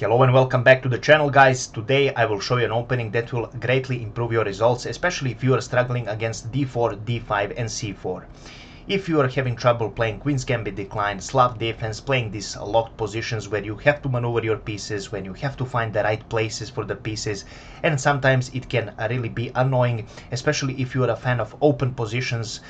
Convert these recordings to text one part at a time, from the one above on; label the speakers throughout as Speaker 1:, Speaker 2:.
Speaker 1: Hello and welcome back to the channel, guys. Today I will show you an opening that will greatly improve your results, especially if you are struggling against d4, d5 and c4. If you are having trouble playing Queen's Gambit decline, Slav defense, playing these locked positions where you have to maneuver your pieces, when you have to find the right places for the pieces, and sometimes it can really be annoying, especially if you are a fan of open positions,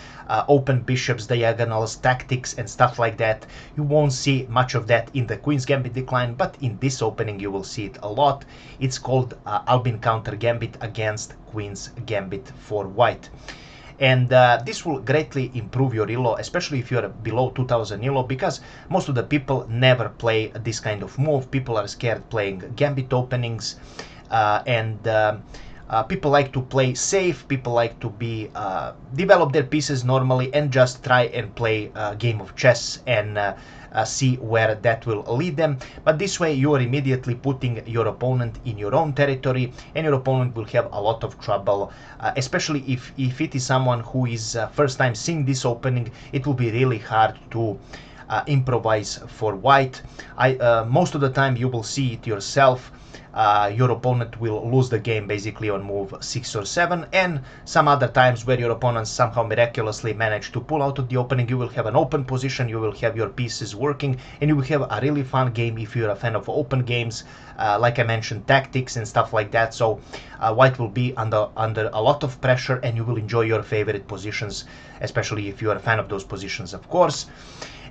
Speaker 1: open bishops, diagonals, tactics and stuff like that. You won't see much of that in the Queen's Gambit decline, but in this opening you will see it a lot. It's called Albin Countergambit against Queen's Gambit for white. And this will greatly improve your elo, especially if you're below 2000 elo, because most of the people never play this kind of move. People are scared playing gambit openings, and people like to play safe. People like to be develop their pieces normally and just try and play a game of chess and see where that will lead them. But this way you are immediately putting your opponent in your own territory, and your opponent will have a lot of trouble, especially if it is someone who is first time seeing this opening. It will be really hard to improvise for white. Most of the time you will see it yourself. Your opponent will lose the game basically on move 6 or 7, and some other times where your opponents somehow miraculously manage to pull out of the opening, you will have an open position, you will have your pieces working, and you will have a really fun game if you're a fan of open games, like I mentioned, tactics and stuff like that. So white will be under a lot of pressure, and you will enjoy your favorite positions, especially if you are a fan of those positions, of course.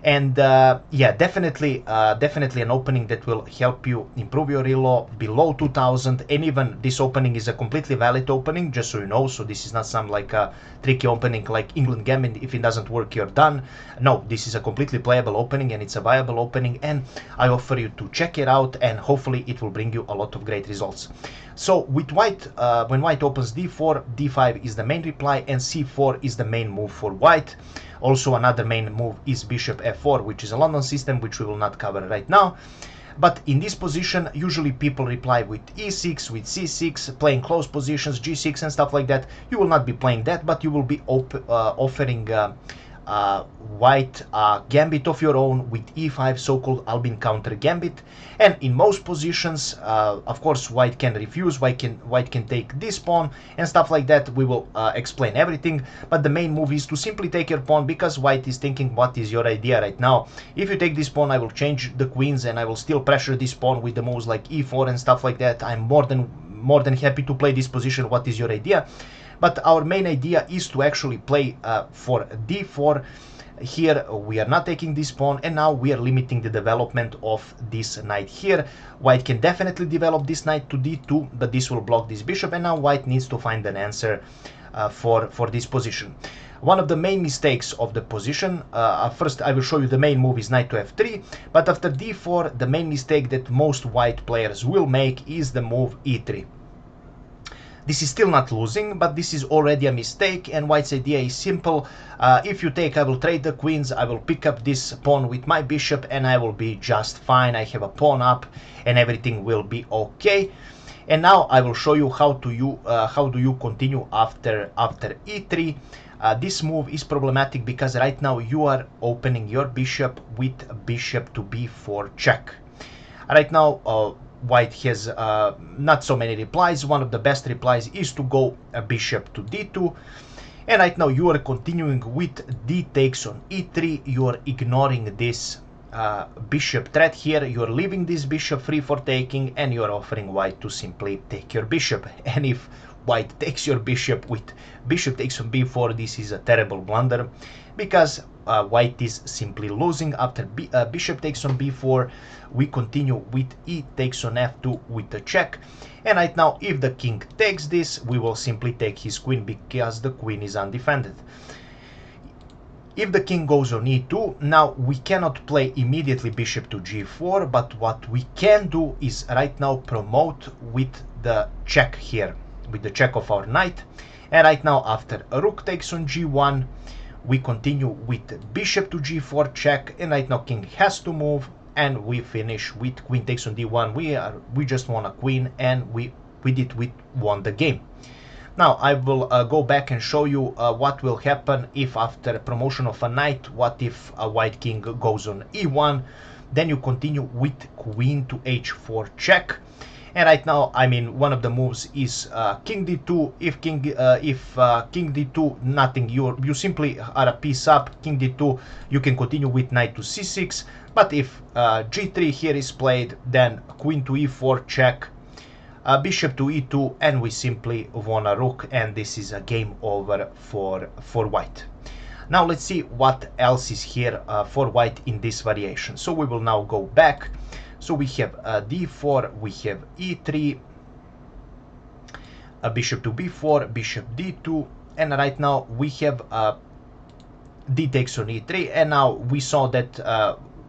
Speaker 1: And yeah, definitely an opening that will help you improve your elo below 2000. And even this opening is a completely valid opening, just so you know. So this is not some like a tricky opening like England Gambit. If it doesn't work, you're done. No, this is a completely playable opening, and it's a viable opening, and I offer you to check it out, and hopefully it will bring you a lot of great results. So with white, when white opens d4, d5 is the main reply, and c4 is the main move for white. Also, another main move is bishop f4, which is a London system, which we will not cover right now. But in this position, usually people reply with e6, with c6, playing close positions, g6 and stuff like that. You will not be playing that, but you will be offering white gambit of your own with e5, so-called Albin Countergambit. And in most positions, of course, white can refuse, white can take this pawn and stuff like that. We will explain everything, but the main move is to simply take your pawn, because white is thinking, what is your idea right now? If you take this pawn, I will change the queens and I will still pressure this pawn with the moves like e4 and stuff like that. I'm more than happy to play this position. What is your idea? But our main idea is to actually play for d4. Here we are not taking this pawn, and now we are limiting the development of this knight here. White can definitely develop this knight to d2, but this will block this bishop, and now white needs to find an answer for this position. One of the main mistakes of the position, first I will show you the main move is knight to f3, but after d4 the main mistake that most white players will make is the move e3. This is still not losing, but this is already a mistake, and white's idea is simple. If you take, I will trade the queens, I will pick up this pawn with my bishop, and I will be just fine. I have a pawn up, and everything will be okay. And now I will show you how do you continue after e3. This move is problematic because right now you are opening your bishop with bishop to b4 check. Right now, white has not so many replies. One of the best replies is to go a bishop to d2, and right now you are continuing with d takes on e3. You are ignoring this bishop threat here. You are leaving this bishop free for taking, and you are offering white to simply take your bishop. And if white takes your bishop with bishop takes on b4, this is a terrible blunder, because white is simply losing. After bishop takes on b4, we continue with e takes on f2 with the check. And right now, if the king takes this, we will simply take his queen, because the queen is undefended. If the king goes on e2, now we cannot play immediately bishop to g4, but what we can do is right now promote with the check here, with the check of our knight. And right now, after rook takes on g1, we continue with bishop to g4 check, and right now king has to move, and we finish with queen takes on d1. We just won a queen, and we won the game. Now I will go back and show you what will happen if after promotion of a knight, what if a white king goes on e1. Then you continue with queen to h4 check. And right now, I mean, one of the moves is king d2. If king d2, nothing. You simply are a piece up. King d2, you can continue with knight to c6. But if g3 here is played, then queen to e4 check, bishop to e2, and we simply won a rook, and this is a game over for white. Now let's see what else is here for white in this variation. So we will now go back. So we have d4, we have e3, bishop to b4, bishop d2, and right now we have d takes on e3, and now we saw that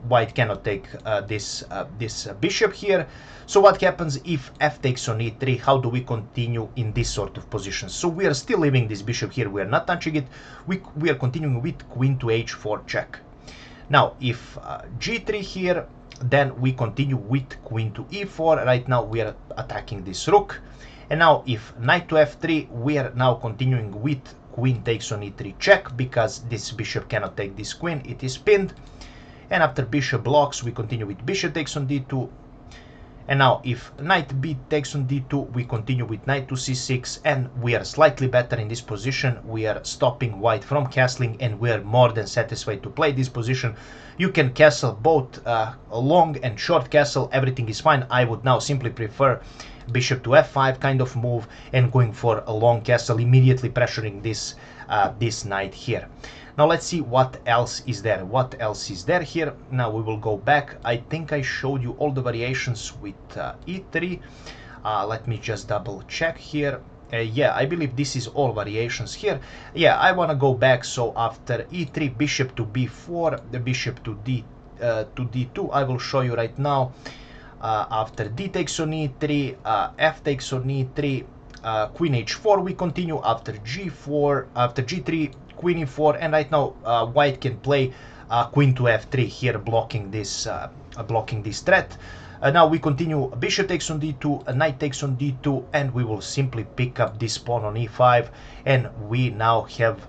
Speaker 1: white cannot take this bishop here. So what happens if f takes on e3? How do we continue in this sort of position? So we are still leaving this bishop here, we are not touching it, we are continuing with queen to h4 check. Now if g3 here, then we continue with queen to e4. Right now we are attacking this rook. And now if knight to f3, we are now continuing with queen takes on e3 check, because this bishop cannot take this queen, it is pinned. And after bishop blocks, we continue with bishop takes on d2. And now if knight b takes on d2, we continue with knight to c6, and we are slightly better in this position. We are stopping white from castling, and we are more than satisfied to play this position. You can castle both a long and short castle, everything is fine. I would now simply prefer bishop to f5 kind of move and going for a long castle, immediately pressuring this this knight here. Now let's see what else is there. What else is there here? Now we will go back. I think I showed you all the variations with e3. Let me just double check here. Yeah, I believe this is all variations here. Yeah, I want to go back. So after e3, bishop to b4, the bishop to d2. I will show you right now. After d takes on e3, f takes on e3, queen h4, we continue. After g4, after g3, queen e4, and right now white can play queen to f3 here, blocking this threat. Now we continue, bishop takes on d2, knight takes on d2, and we will simply pick up this pawn on e5, and we now have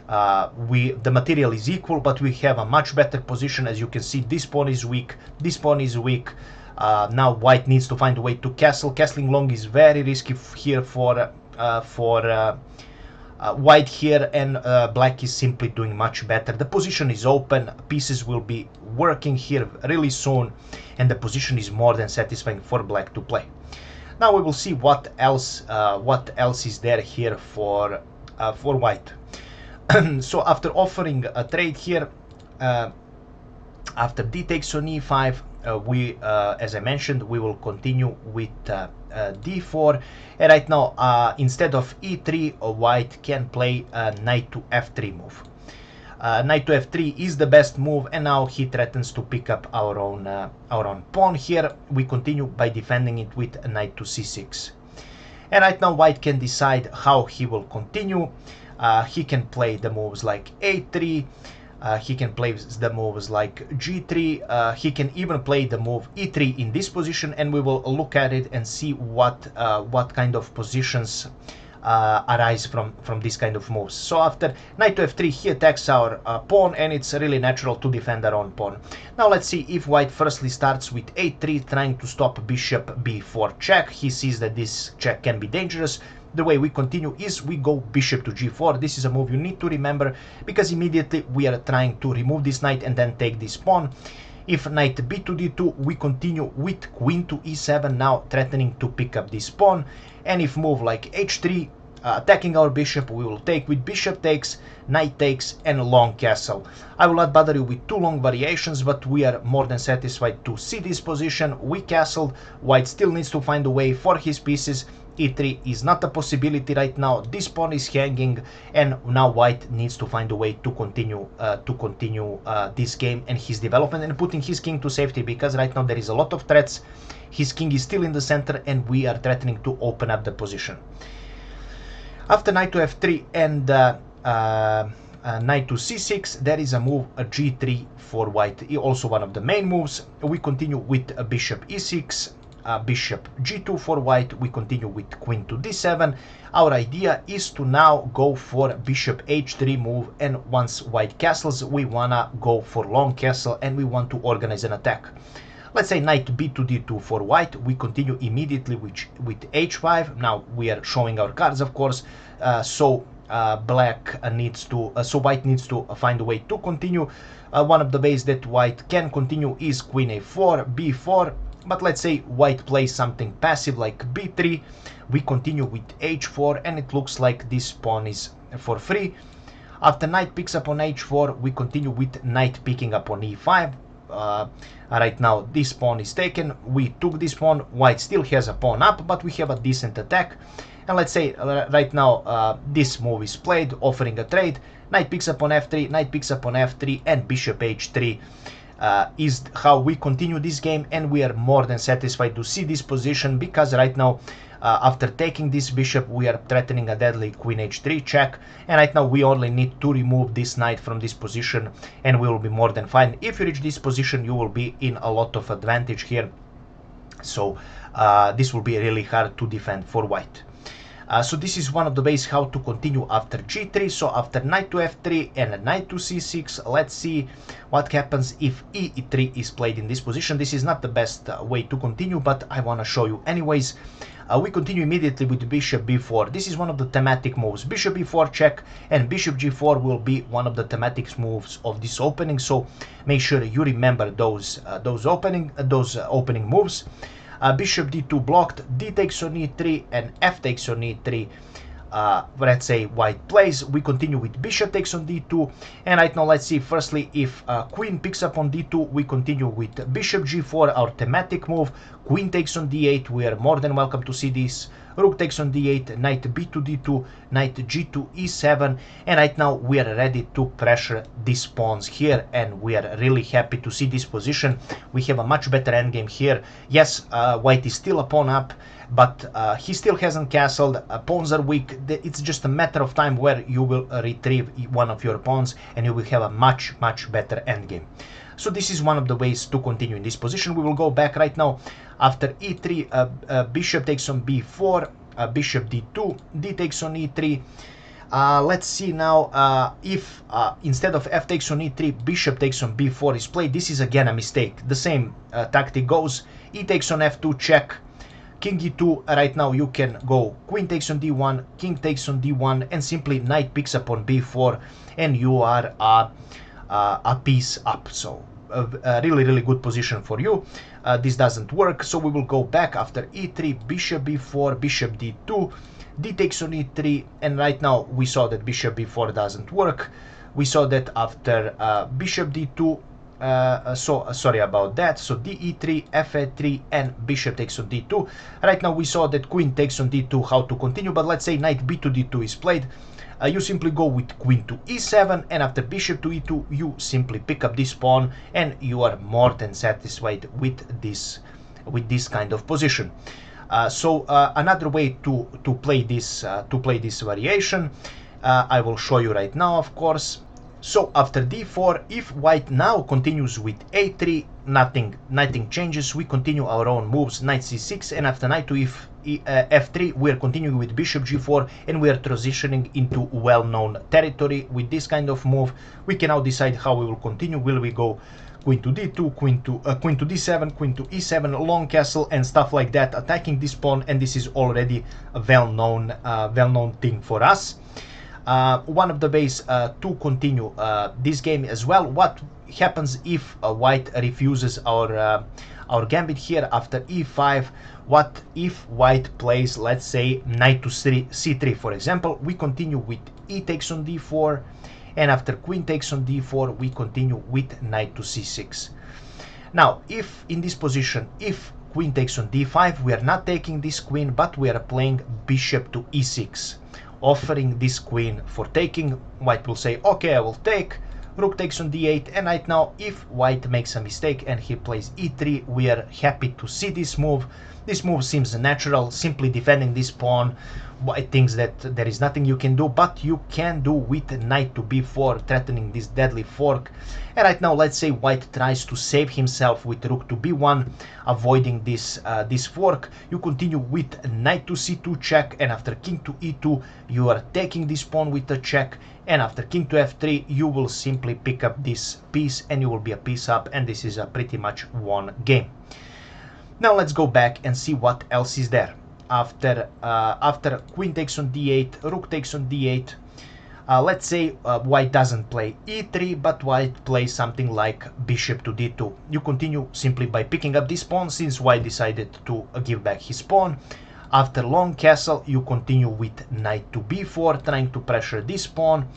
Speaker 1: the material is equal, but we have a much better position. As you can see, this pawn is weak, this pawn is weak. Now white needs to find a way to castle. Castling long is very risky here for white here, and black is simply doing much better. The position is open, pieces will be working here really soon, and the position is more than satisfying for black to play. Now we will see what else is there here for white. So after offering a trade here, after d takes on e5, as I mentioned, we will continue with d4, and right now instead of e3, white can play knight to f3 move. Knight to f3 is the best move, and now he threatens to pick up our own pawn here. We continue by defending it with knight to c6, and right now white can decide how he will continue. He can play the moves like a3. He can play the moves like g3. He can even play the move e3 in this position, and we will look at it and see what kind of positions arise from this kind of moves. So after knight to f3, he attacks our pawn, and it's really natural to defend our own pawn. Now let's see if white firstly starts with a3, trying to stop bishop b4 check. He sees that this check can be dangerous. The way we continue is we go bishop to g4. This is a move you need to remember, because immediately we are trying to remove this knight and then take this pawn. If knight b to d2, we continue with queen to e7, now threatening to pick up this pawn. And if move like h3, attacking our bishop, we will take with bishop takes, knight takes, and a long castle. I will not bother you with too long variations, but we are more than satisfied to see this position. We castled. White still needs to find a way for his pieces. e3 is not a possibility right now. This pawn is hanging, and now white needs to find a way to continue this game and his development, and putting his king to safety, because right now there is a lot of threats. His king is still in the center, and we are threatening to open up the position. After knight to f3 and knight to c6, there is a move, a g3 for white, also one of the main moves. We continue with a bishop e6, bishop g2 for white, we continue with queen to d7. Our idea is to now go for bishop h3 move, and once white castles, we wanna go for long castle and we want to organize an attack. Let's say knight b to d2 for white, we continue immediately with h5. Now we are showing our cards, of course, so white needs to find a way to continue. One of the ways that white can continue is queen a4, b4, but let's say white plays something passive like b3, we continue with h4, and it looks like this pawn is for free. After knight picks up on h4, we continue with knight picking up on e5. Right now this pawn is taken, we took this pawn, white still has a pawn up, but we have a decent attack. And let's say right now this move is played, offering a trade. Knight picks up on f3, knight picks up on f3, and bishop h3 is how we continue this game, and we are more than satisfied to see this position, because right now after taking this bishop we are threatening a deadly queen h3 check, and right now we only need to remove this knight from this position and we will be more than fine. If you reach this position, you will be in a lot of advantage here, so this will be really hard to defend for white. So this is one of the ways how to continue after g3. So after knight to f3 and knight to c6, let's see what happens if e3 is played in this position. This is not the best way to continue, but I want to show you anyways. We continue immediately with bishop b4. This is one of the thematic moves. Bishop b4 check and bishop g4 will be one of the thematic moves of this opening, so make sure you remember those opening moves. Bishop d2 blocked, d takes on e3, and f takes on e3. Let's say white plays, we continue with bishop takes on d2, and right now let's see firstly if queen picks up on d2, we continue with bishop g4, our thematic move. Queen takes on d8, we are more than welcome to see this. Rook takes on d8, knight b to d2, knight g to e7, and right now we are ready to pressure these pawns here, and we are really happy to see this position. We have a much better endgame here. Yes, white is still a pawn up, but he still hasn't castled. Pawns are weak. It's just a matter of time where you will retrieve one of your pawns and you will have a much better endgame. So this is one of the ways to continue in this position. We will go back right now. After e3, bishop takes on b4, bishop d2, d takes on e3. Let's see now if instead of f takes on e3, bishop takes on b4 is played. This is again a mistake. The same tactic goes. E takes on f2 check. King e2, right now you can go queen takes on d1, king takes on d1, and simply knight picks up on b4, and you are a piece up. So a really good position for you. This doesn't work, so we will go back after e3, bishop b4, bishop d2, d takes on e3, and right now we saw that bishop b4 doesn't work. We saw that after bishop d2, sorry about that, so d e3, f a3, and bishop takes on d2. Right now we saw that queen takes on d2, how to continue, but let's say knight b to d2 is played. You simply go with queen to e7, and after bishop to e2 you simply pick up this pawn, and you are more than satisfied with this kind of position. So another way to play this variation, I will show you right now, of course. So after d4, if white now continues with a3, nothing changes. We continue our own moves, knight c6, and after knight to f3, we are continuing with bishop g4, and we are transitioning into well-known territory with this kind of move. We can now decide how we will continue. Will we go queen to d2, queen to d7, queen to e7, long castle, and stuff like that, attacking this pawn, and this is already a well-known thing for us. One of the ways to continue this game as well, what happens if white refuses our gambit here after e5? What if white plays, let's say, knight to c3, for example? We continue with e takes on d4, and after queen takes on d4, we continue with knight to c6. Now, if in this position, if queen takes on d5, we are not taking this queen, but we are playing bishop to e6, offering this queen for taking. White will say, okay, I will take. Rook takes on d8, and right now if white makes a mistake and he plays e3, we are happy to see this move. This move seems natural, simply defending this pawn white thinks that there is nothing you can do, but you can do with knight to b4, threatening this deadly fork. And right now, let's say white tries to save himself with rook to b1, avoiding this this fork. You continue with knight to c2 check, and after king to e2, you are taking this pawn with a check, and after king to f3, you will simply pick up this piece, and you will be a piece up, and this is a pretty much won game. Now let's go back and see what else is there. After queen takes on d8, rook takes on d8, let's say white doesn't play e3, but white plays something like bishop to d2. You continue simply by picking up this pawn, since white decided to give back his pawn. After long castle, you continue with knight to b4, trying to pressure this pawn.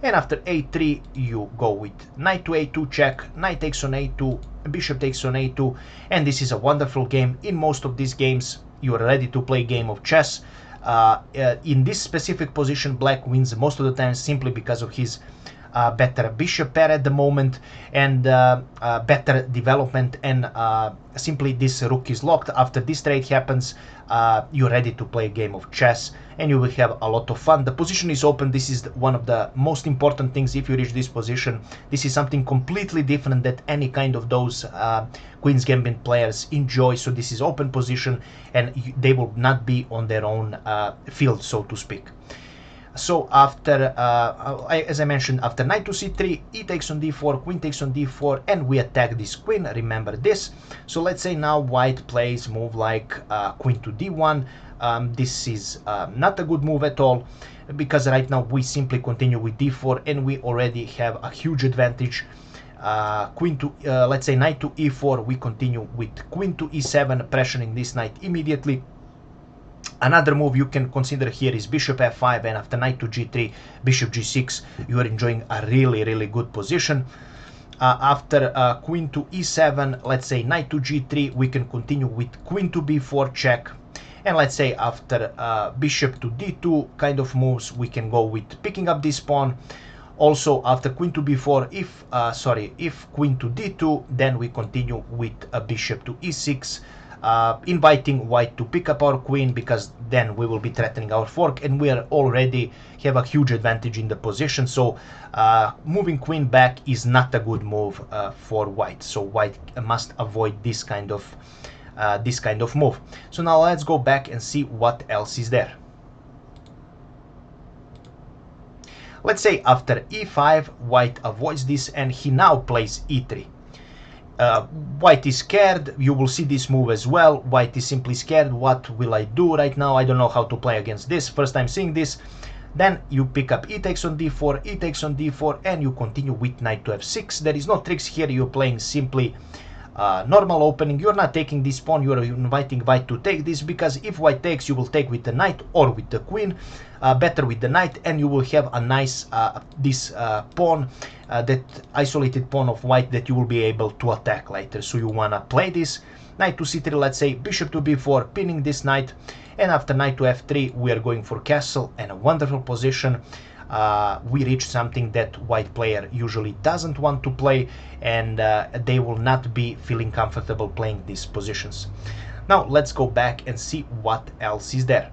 Speaker 1: And after a3, you go with knight to a2 check, knight takes on a2, bishop takes on a2, and this is a wonderful game. In most of these games, you are ready to play a game of chess. In this specific position, black wins most of the time simply because of his better bishop pair at the moment, and better development, and simply this rook is locked. After this trade happens, you're ready to play a game of chess, and you will have a lot of fun. The position is open. This is one of the most important things. If you reach this position, this is something completely different that any kind of those Queen's Gambit players enjoy. So this is open position, and they will not be on their own field, so to speak. So after, as I mentioned, after knight to c3, e takes on d4, queen takes on d4, and we attack this queen. Remember this. So let's say now white plays move like queen to d1. This is not a good move at all, because right now we simply continue with d4, and we already have a huge advantage. Queen to, let's say knight to e4, we continue with queen to e7, pressuring this knight immediately. Another move you can consider here is bishop f5, and after knight to g3, bishop g6, you are enjoying a really good position. After queen to e7, let's say knight to g3, we can continue with queen to b4 check. And let's say after bishop to d2 kind of moves, we can go with picking up this pawn. Also after queen to b4, if queen to d2, then we continue with a bishop to e6, inviting white to pick up our queen, because then we will be threatening our fork, and we are already have a huge advantage in the position. So moving queen back is not a good move for white. So white must avoid this kind of move. So now let's go back and see what else is there. Let's say after e5, white avoids this, and he now plays e3. White is scared. You will see this move as well. White is simply scared. What will I do right now? I don't know how to play against this. First time seeing this. Then you pick up e takes on d4, e takes on d4, and you continue with knight to f6. There is no tricks here. You're playing simply normal opening. You're not taking this pawn. You're inviting white to take this, because if white takes, you will take with the knight or with the queen. Better with the knight, and you will have a nice this pawn, that isolated pawn of white, that you will be able to attack later. So you wanna play this knight to c3, let's say bishop to b4, pinning this knight, and after knight to f3, we are going for castle, and a wonderful position. We reach something that white player usually doesn't want to play, and they will not be feeling comfortable playing these positions. Now let's go back and see what else is there.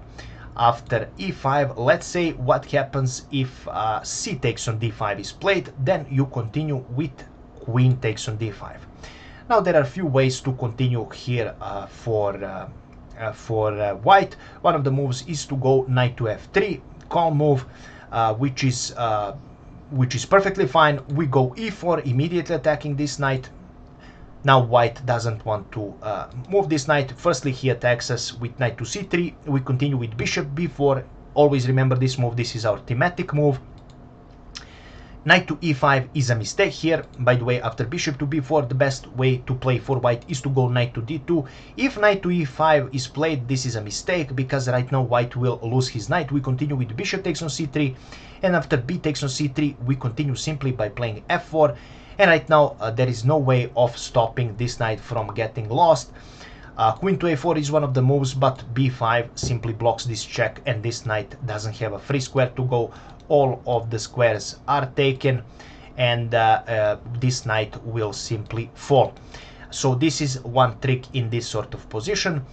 Speaker 1: After e5, let's say what happens if c takes on d5 is played. Then you continue with queen takes on d5. Now there are a few ways to continue here for white. One of the moves is to go knight to f3, calm move, which is perfectly fine. We go e4, immediately attacking this knight. Now white doesn't want to move this knight. Firstly, he attacks us with knight to c3. We continue with bishop b4. Always remember this move. This is our thematic move. Knight to e5 is a mistake here. By the way, after bishop to b4, the best way to play for white is to go knight to d2. If knight to e5 is played, this is a mistake, because right now white will lose his knight. We continue with bishop takes on c3, and after b takes on c3, we continue simply by playing f4. And right now there is no way of stopping this knight from getting lost. Queen to a4 is one of the moves, but b5 simply blocks this check, and this knight doesn't have a free square to go. All of the squares are taken, and this knight will simply fall. So this is one trick in this sort of position.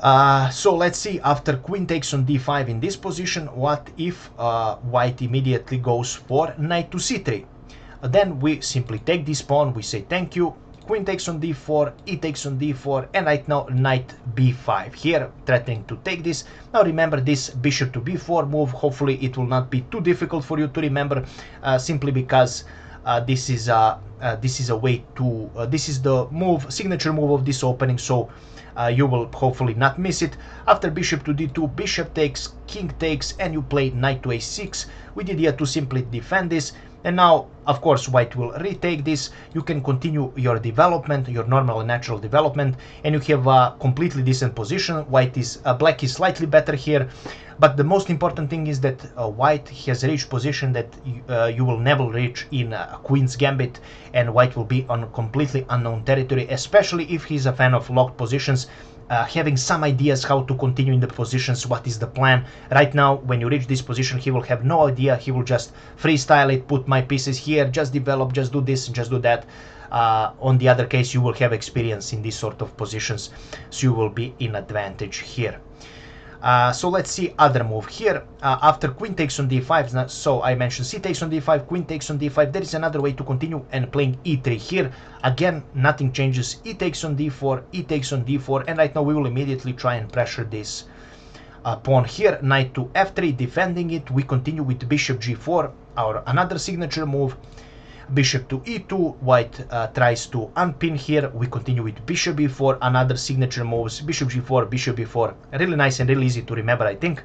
Speaker 1: So let's see, after queen takes on d5 in this position, what if white immediately goes for knight to c3? Then we simply take this pawn, we say thank you, queen takes on d4, e takes on d4, and right now knight b5 here, threatening to take this. Now remember this bishop to b4 move, hopefully it will not be too difficult for you to remember, simply because this is a way to, this is the move, signature move of this opening, so you will hopefully not miss it. After bishop to d2, bishop takes, king takes, and you play knight to a6 with the idea to simply defend this. And now, of course, white will retake this. You can continue your development, your normal and natural development, and you have a completely decent position. Black is slightly better here, but the most important thing is that white has reached position that you will never reach in Queen's Gambit, and white will be on completely unknown territory, especially if he's a fan of locked positions. Having some ideas how to continue in the positions, what is the plan. Right now, when you reach this position, he will have no idea. He will just freestyle it, put my pieces here, just develop, just do this, just do that. On the other case, you will have experience in these sort of positions, so you will be in advantage here. So let's see other move here. After queen takes on d5, so I mentioned c takes on d5, queen takes on d5. There is another way to continue and playing e3 here. Again, nothing changes. E takes on d4, e takes on d4, and right now we will immediately try and pressure this pawn here. Knight to f3, defending it. We continue with bishop g4, our another signature move. Bishop to e2, white tries to unpin here. We continue with bishop b4, another signature moves, bishop g4, bishop b4. Really nice and really easy to remember, I think.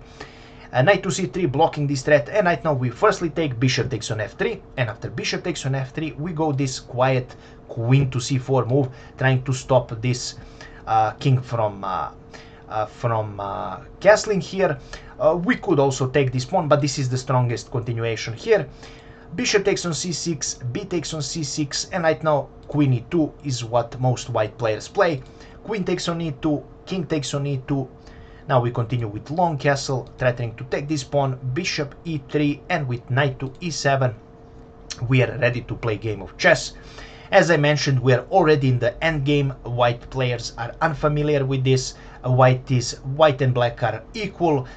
Speaker 1: Knight to c3, blocking this threat, and right now we firstly take bishop takes on f3, and after bishop takes on f3, we go this quiet queen to c4 move, trying to stop this king from castling here. We could also take this pawn, but this is the strongest continuation here. Bishop takes on c6, b takes on c6, and right now queen e2 is what most white players play. Queen takes on e2, king takes on e2. Now we continue with long castle, threatening to take this pawn, bishop e3, and with knight to e7, we are ready to play game of chess. As I mentioned, we are already in the end game. White players are unfamiliar with this. White and black are equal,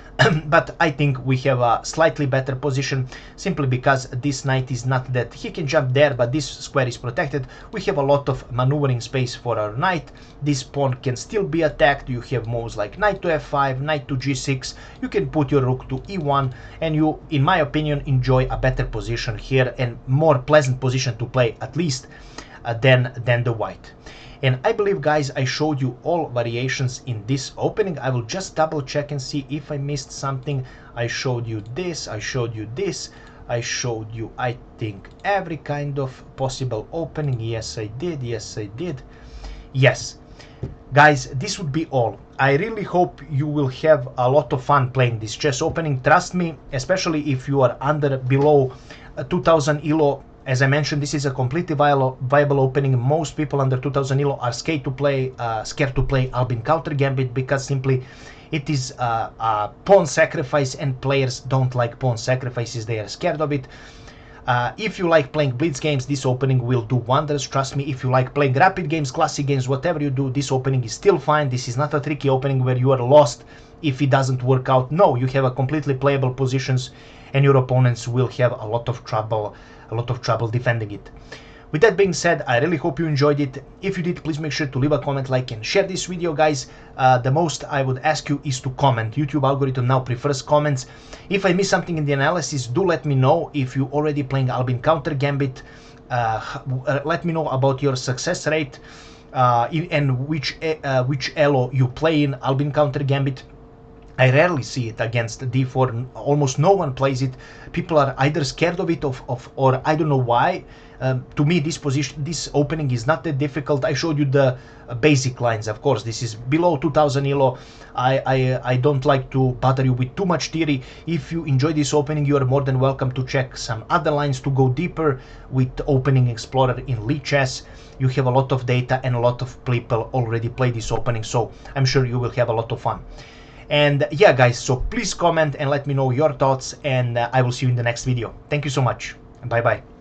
Speaker 1: but I think we have a slightly better position simply because this knight is not that he can jump there, but this square is protected. We have a lot of maneuvering space for our knight. This pawn can still be attacked. You have moves like knight to f5, knight to g6. You can put your rook to e1, and you, in my opinion, enjoy a better position here and more pleasant position to play, at least than the white. And I believe, guys, I showed you all variations in this opening. I will just double check and see if I missed something. I showed you this, I showed you this, I showed you, I think, every kind of possible opening. Yes, I did. Yes, I did. Yes. Guys, this would be all. I really hope you will have a lot of fun playing this chess opening. Trust me, especially if you are below 2000 elo. As I mentioned, this is a completely viable opening. Most people under 2000 elo are scared to play Albin Countergambit because simply it is a pawn sacrifice, and players don't like pawn sacrifices. They are scared of it. If you like playing blitz games, this opening will do wonders. Trust me. If you like playing rapid games, classic games, whatever you do, this opening is still fine. This is not a tricky opening where you are lost if it doesn't work out. No, you have a completely playable positions, and your opponents will have a lot of trouble defending it. With that being said, I really hope you enjoyed it. If you did, please make sure to leave a comment, like, and share this video, guys. The most I would ask you is to comment. YouTube algorithm now prefers comments. If I miss something in the analysis, do let me know. If you already playing Albin Countergambit, let me know about your success rate and which elo you play in Albin Countergambit. I rarely see it against d4. Almost no one plays it. People are either scared of it or I don't know why. To me, this opening is not that difficult. I showed you the basic lines. Of course, this is below 2000 elo. I don't like to bother you with too much theory. If you enjoy this opening, you are more than welcome to check some other lines to go deeper with Opening Explorer in Lee Chess. You have a lot of data and a lot of people already play this opening, so I'm sure you will have a lot of fun. And yeah, guys, so please comment and let me know your thoughts, and I will see you in the next video. Thank you so much. Bye bye.